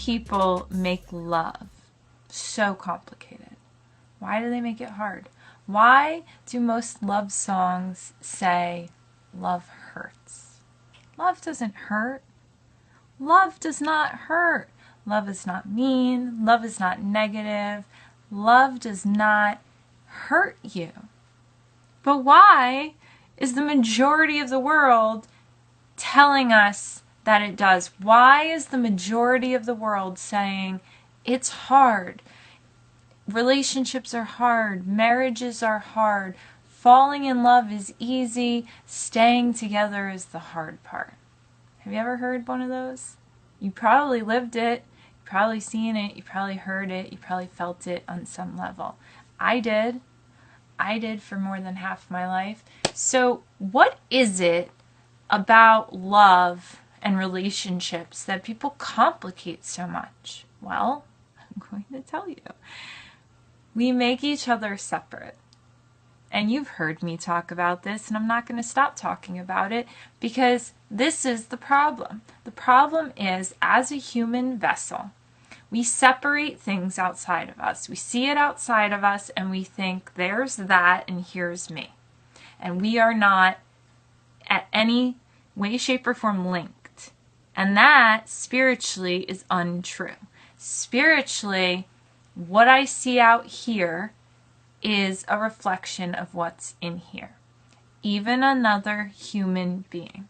people make love so complicated? Why do they make it hard? Why do most love songs say love hurts? Love doesn't hurt. Love does not hurt. Love is not mean. Love is not negative. Love does not hurt you. But why is the majority of the world telling us that it does? Why is the majority of the world saying it's hard? Relationships are hard. Marriages are hard. Falling in love is easy. Staying together is the hard part. Have you ever heard one of those? You probably lived it. You probably seen it. You probably heard it. You probably felt it on some level. I did. I did for more than half my life. So what is it about love and relationships that people complicate so much? Well, I'm going to tell you. We make each other separate. And you've heard me talk about this, and I'm not going to stop talking about it because this is the problem. The problem is, as a human vessel, we separate things outside of us. We see it outside of us, and we think, there's that, and here's me. And we are not at any way, shape, or form linked. And that, spiritually, is untrue. Spiritually, what I see out here is a reflection of what's in here. Even another human being.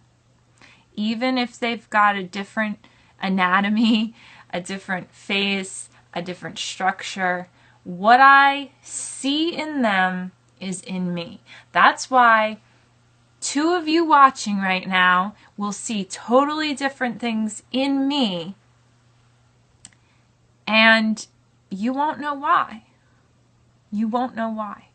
Even if they've got a different anatomy, a different face, a different structure, what I see in them is in me. That's why two of you watching right now will see totally different things in me, and you won't know why. You won't know why.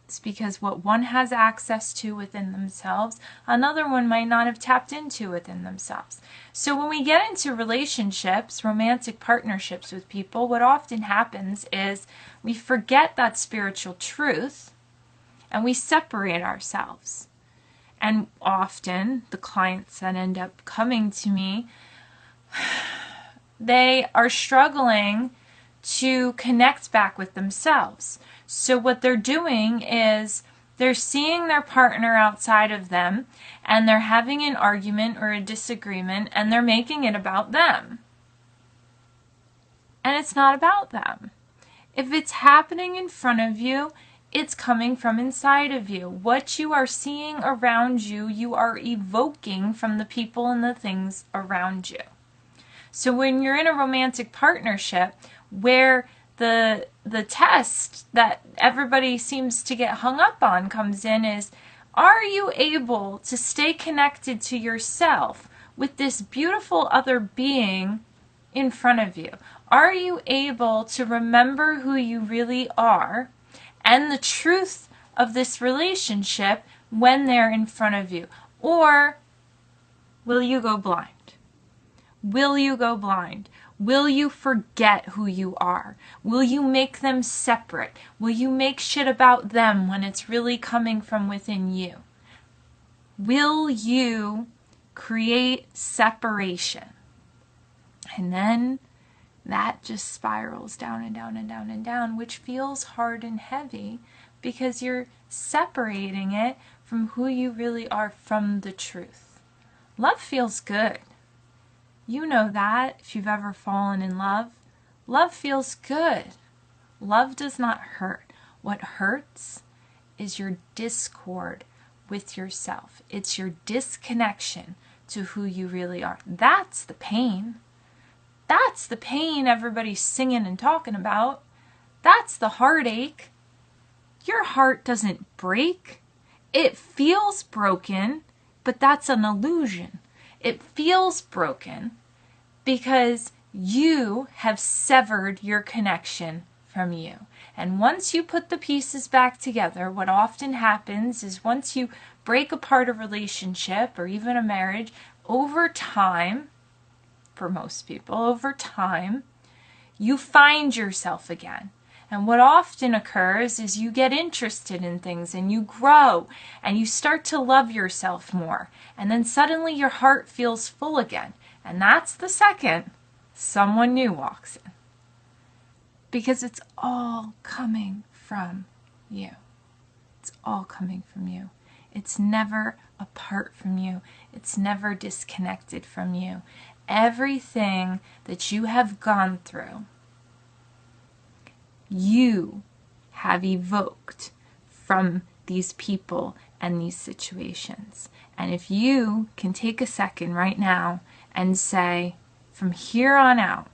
It's because what one has access to within themselves, another one might not have tapped into within themselves. So when we get into relationships, romantic partnerships with people, what often happens is we forget that spiritual truth and we separate ourselves. And often the clients that end up coming to me, they are struggling to connect back with themselves. So what they're doing is they're seeing their partner outside of them and they're having an argument or a disagreement and they're making it about them. And it's not about them. If it's happening in front of you, it's coming from inside of you. What you are seeing around you, you are evoking from the people and the things around you. So when you're in a romantic partnership where the test that everybody seems to get hung up on comes in is, are you able to stay connected to yourself with this beautiful other being in front of you? Are you able to remember who you really are and the truth of this relationship when they're in front of you? Or will you go blind? Will you go blind? Will you forget who you are? Will you make them separate? Will you make shit about them when it's really coming from within you? Will you create separation? And then that just spirals down and down and down and down, which feels hard and heavy because you're separating it from who you really are, from the truth. Love feels good. You know that if you've ever fallen in love. Love feels good. Love does not hurt. What hurts is your discord with yourself. It's your disconnection to who you really are. That's the pain. That's the pain everybody's singing and talking about. That's the heartache. Your heart doesn't break. It feels broken, but that's an illusion. It feels broken because you have severed your connection from you. And once you put the pieces back together, what often happens is once you break apart a relationship or even a marriage, over time, for most people, over time, you find yourself again. And what often occurs is you get interested in things and you grow and you start to love yourself more. And then suddenly your heart feels full again. And that's the second someone new walks in. Because it's all coming from you. It's all coming from you. It's never apart from you. It's never disconnected from you. Everything that you have gone through, you have evoked from these people and these situations. And if you can take a second right now and say, from here on out,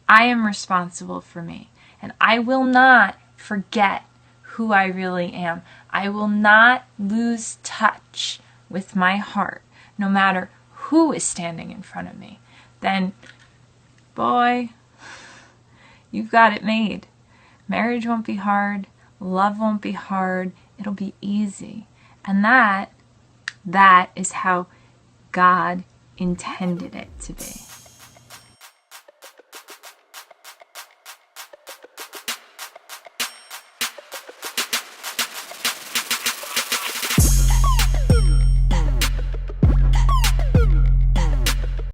I am responsible for me, and I will not forget who I really am. I will not lose touch with my heart, no matter who is standing in front of me. Then, boy, you've got it made. Marriage won't be hard. Love won't be hard. It'll be easy. And that is how God intended it to be.